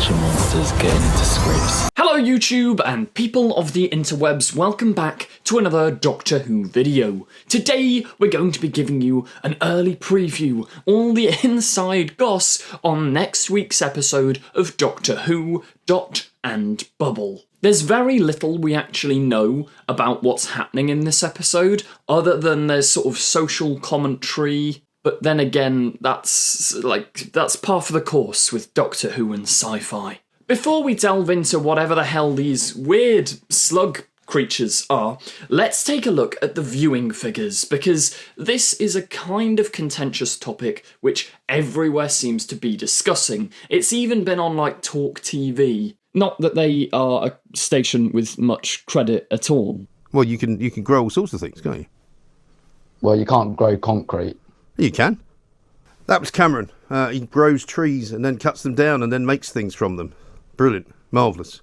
bunch of monsters getting into scrapes. Hello YouTube and people of the interwebs, welcome back to another Doctor Who video. Today we're going to be giving you an early preview, all the inside goss on next week's episode of Doctor Who, Dot and Bubble. There's very little we actually know about what's happening in this episode, other than there's sort of social commentary. But then again, that's par for the course with Doctor Who and sci-fi. Before we delve into whatever the hell these weird slug creatures are, let's take a look at the viewing figures, because this is a kind of contentious topic which everywhere seems to be discussing. It's even been on like Talk TV. Not that they are a station with much credit at all. Well, you can grow all sorts of things, can't you? Well, you can't grow concrete. You can. That was Cameron. He grows trees and then cuts them down and then makes things from them. Brilliant. Marvellous.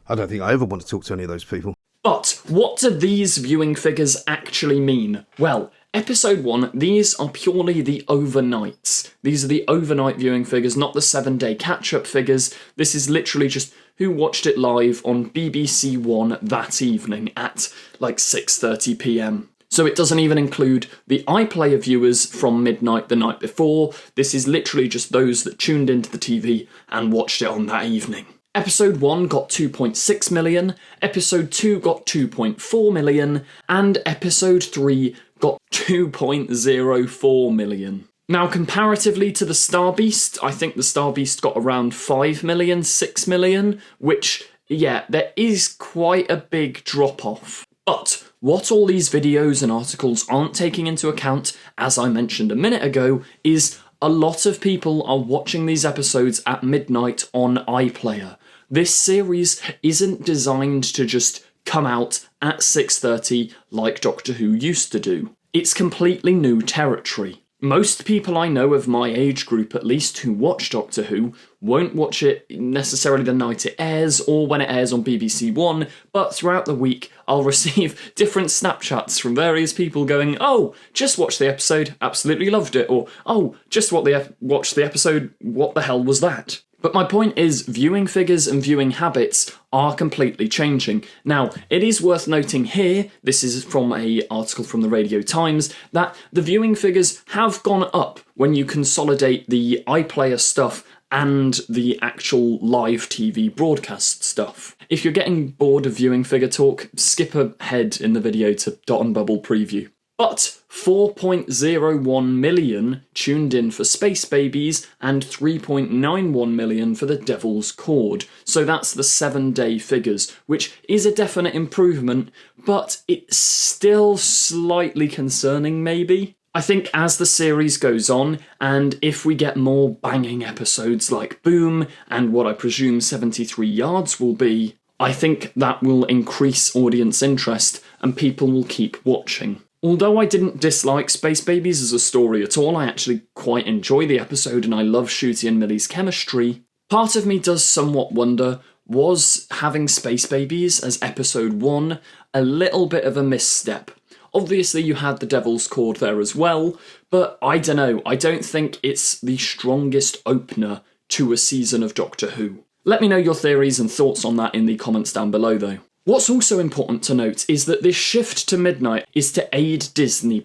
I don't think I ever want to talk to any of those people. But what do these viewing figures actually mean? Well, episode 1, these are purely the overnights. These are the overnight viewing figures, not the 7-day catch-up figures. This is literally just who watched it live on BBC One that evening at like 6:30 PM. So it doesn't even include the iPlayer viewers from midnight the night before. This is literally just those that tuned into the TV and watched it on that evening. Episode 1 got 2.6 million, Episode 2 got 2.4 million, and Episode 3 got 2.04 million. Now, comparatively to the Star Beast, I think the Star Beast got around 5 million, 6 million, which, yeah, there is quite a big drop-off. But what all these videos and articles aren't taking into account, as I mentioned a minute ago, is a lot of people are watching these episodes at midnight on iPlayer. This series isn't designed to just come out at 6:30 like Doctor Who used to do. It's completely new territory. Most people I know of my age group, at least, who watch Doctor Who, won't watch it necessarily the night it airs or when it airs on BBC One, but throughout the week I'll receive different Snapchats from various people going, "Oh, just watched the episode, absolutely loved it," or "Oh, just watched the episode, what the hell was that?" But my point is, viewing figures and viewing habits are completely changing. Now, it is worth noting here, this is from an article from the Radio Times, that the viewing figures have gone up when you consolidate the iPlayer stuff and the actual live TV broadcast stuff. If you're getting bored of viewing figure talk, skip ahead in the video to Dot and Bubble preview. But 4.01 million tuned in for Space Babies and 3.91 million for The Devil's Cord. So that's the 7-day figures, which is a definite improvement, but it's still slightly concerning maybe. I think as the series goes on, and if we get more banging episodes like Boom and what I presume 73 Yards will be, I think that will increase audience interest and people will keep watching. Although I didn't dislike Space Babies as a story at all, I actually quite enjoy the episode and I love Shooty and Millie's chemistry, part of me does somewhat wonder, was having Space Babies as episode 1 a little bit of a misstep? Obviously you had The Devil's Cord there as well, but I don't know, I don't think it's the strongest opener to a season of Doctor Who. Let me know your theories and thoughts on that in the comments down below though. What's also important to note is that this shift to midnight is to aid Disney+.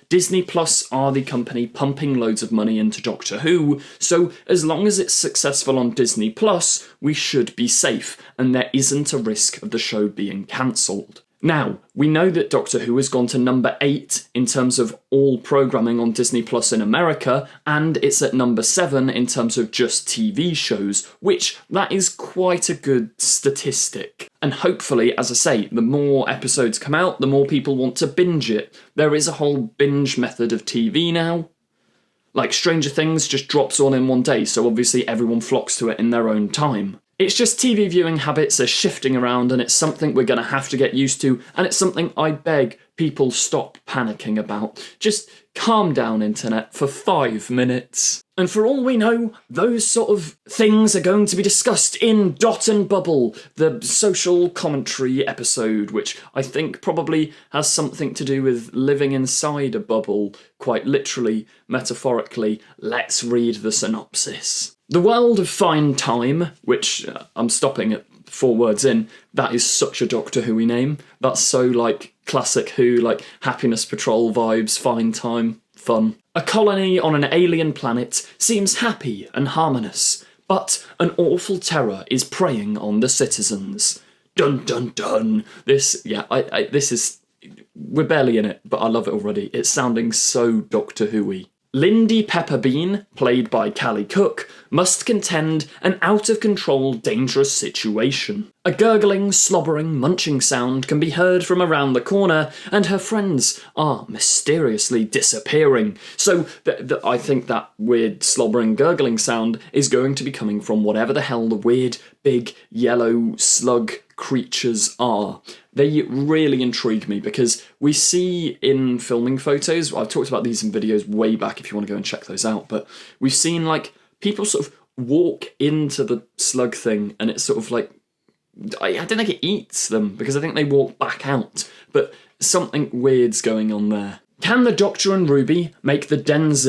Disney+ are the company pumping loads of money into Doctor Who, so as long as it's successful on Disney+, we should be safe, and there isn't a risk of the show being cancelled. Now, we know that Doctor Who has gone to number 8 in terms of all programming on Disney Plus in America, and it's at number 7 in terms of just TV shows, which that is quite a good statistic. And hopefully, as I say, the more episodes come out, the more people want to binge it. There is a whole binge method of TV now. Like Stranger Things just drops all in one day, so obviously everyone flocks to it in their own time. It's just TV viewing habits are shifting around and it's something we're going to have to get used to, and it's something I beg people stop panicking about. Just calm down, internet, for 5 minutes. And for all we know, those sort of things are going to be discussed in Dot and Bubble, the social commentary episode, which I think probably has something to do with living inside a bubble, quite literally, metaphorically. Let's read the synopsis. The world of Fine Time, which I'm stopping at 4 words in, that is such a Doctor Who-y name. That's so, like, classic Who, like, Happiness Patrol vibes, Fine Time, fun. A colony on an alien planet seems happy and harmonious, but an awful terror is preying on the citizens. Dun dun dun. This is... We're barely in it, but I love it already. It's sounding so Doctor Who-y. Lindy Pepperbean, played by Callie Cook, must contend an out-of-control, dangerous situation. A gurgling, slobbering, munching sound can be heard from around the corner, and her friends are mysteriously disappearing. So I think that weird, slobbering, gurgling sound is going to be coming from whatever the hell the weird, big, yellow slug creatures are. They really intrigue me because we see in filming photos, I've talked about these in videos way back if you want to go and check those out, but we've seen like people sort of walk into the slug thing and it's sort of like, I don't think it eats them because I think they walk back out, but something weird's going on there. Can the Doctor and Ruby make the denizens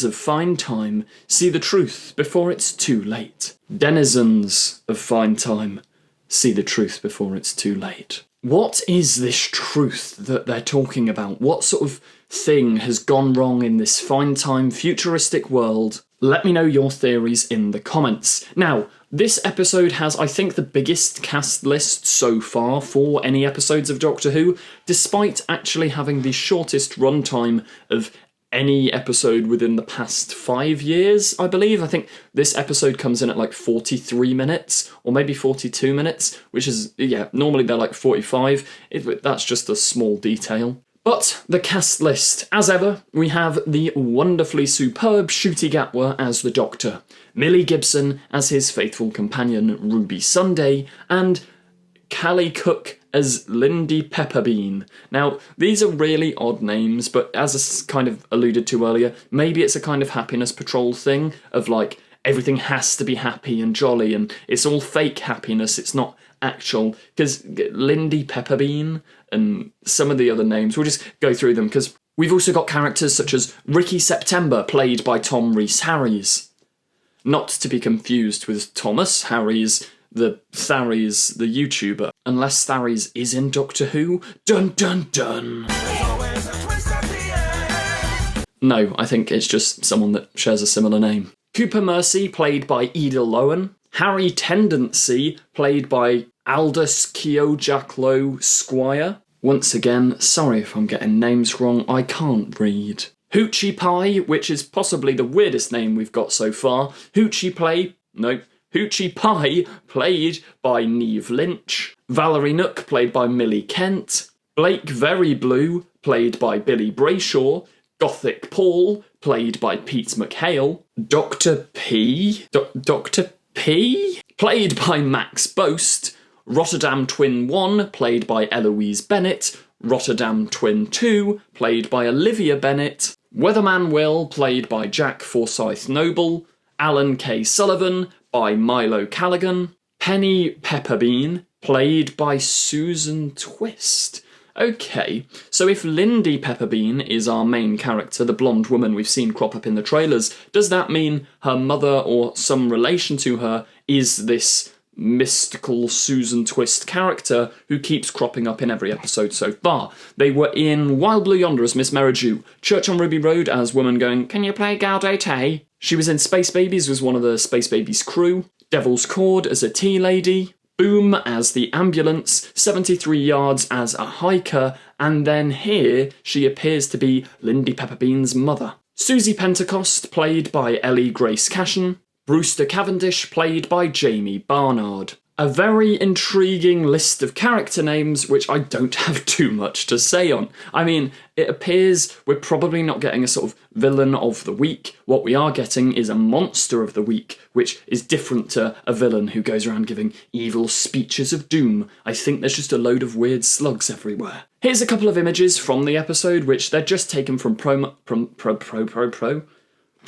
of Fine Time see the truth before it's too late? Denizens of Fine Time see the truth before it's too late. What is this truth that they're talking about? What sort of thing has gone wrong in this Fine Time futuristic world? Let me know your theories in the comments. Now, this episode has, I think, the biggest cast list so far for any episodes of Doctor Who, despite actually having the shortest runtime of any episode within the past 5 years, I believe. I think this episode comes in at like 43 minutes, or maybe 42 minutes, which is, yeah, normally they're like 45. That's just a small detail. But the cast list, as ever, we have the wonderfully superb Ncuti Gatwa as the Doctor, Millie Gibson as his faithful companion Ruby Sunday, and Callie Cook as Lindy Pepperbean. Now, these are really odd names, but as I kind of alluded to earlier, maybe it's a kind of Happiness Patrol thing of like, everything has to be happy and jolly, and it's all fake happiness, it's not actual, because Lindy Pepperbean and some of the other names, we'll just go through them, because we've also got characters such as Ricky September, played by Tom Rhys-Harries. Not to be confused with Thomas Harries, the Tharries, the YouTuber. Unless Tharries is in Doctor Who. Dun dun dun! No, I think it's just someone that shares a similar name. Cooper Mercy, played by Edel Lowen. Harry Tendency, played by Aldous Kiojaklo Squire. Once again, sorry if I'm getting names wrong, I can't read. Hoochie Pie, which is possibly the weirdest name we've got so far. Hoochie Pie, played by Neve Lynch. Valerie Nook, played by Millie Kent. Blake Very Blue, played by Billy Brayshaw. Gothic Paul, played by Pete McHale. Dr. P, played by Max Boast. Rotterdam Twin 1, played by Eloise Bennett. Rotterdam Twin 2, played by Olivia Bennett. Weatherman Will, played by Jack Forsyth Noble. Alan K. Sullivan, by Milo Callaghan. Penny Pepperbean, played by Susan Twist. Okay, so if Lindy Pepperbean is our main character, the blonde woman we've seen crop up in the trailers, does that mean her mother or some relation to her is this mystical Susan Twist character who keeps cropping up in every episode so far? They were in Wild Blue Yonder as Miss Merridew, Church on Ruby Road as woman going, "Can you play Gaudete?" She was in Space Babies as one of the Space Babies crew, Devil's Cord as a tea lady, Boom as the ambulance, 73 Yards as a hiker, and then here she appears to be Lindy Pepperbean's mother. Susie Pentecost, played by Ellie Grace Cashin. Brewster Cavendish, played by Jamie Barnard. A very intriguing list of character names, which I don't have too much to say on. I mean, it appears we're probably not getting a sort of villain of the week. What we are getting is a monster of the week, which is different to a villain who goes around giving evil speeches of doom. I think there's just a load of weird slugs everywhere. Here's a couple of images from the episode, which they're just taken from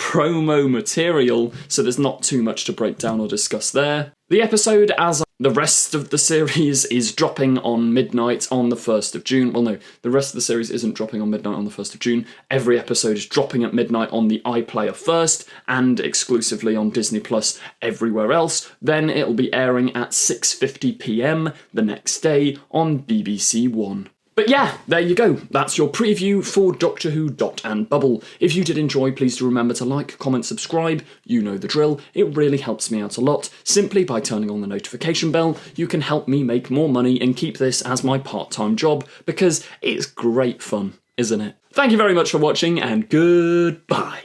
promo material, so there's not too much to break down or discuss there. The episode, as the rest of the series, is dropping on midnight on the 1st of June. Well, no, the rest of the series isn't dropping on midnight on the 1st of June. Every episode is dropping at midnight on the iPlayer first, and exclusively on Disney Plus everywhere else. Then it'll be airing at 6:50 PM the next day on BBC One. But yeah, there you go. That's your preview for Doctor Who Dot and Bubble. If you did enjoy, please do remember to like, comment, subscribe. You know the drill. It really helps me out a lot. Simply by turning on the notification bell, you can help me make more money and keep this as my part-time job, because it's great fun, isn't it? Thank you very much for watching, and goodbye.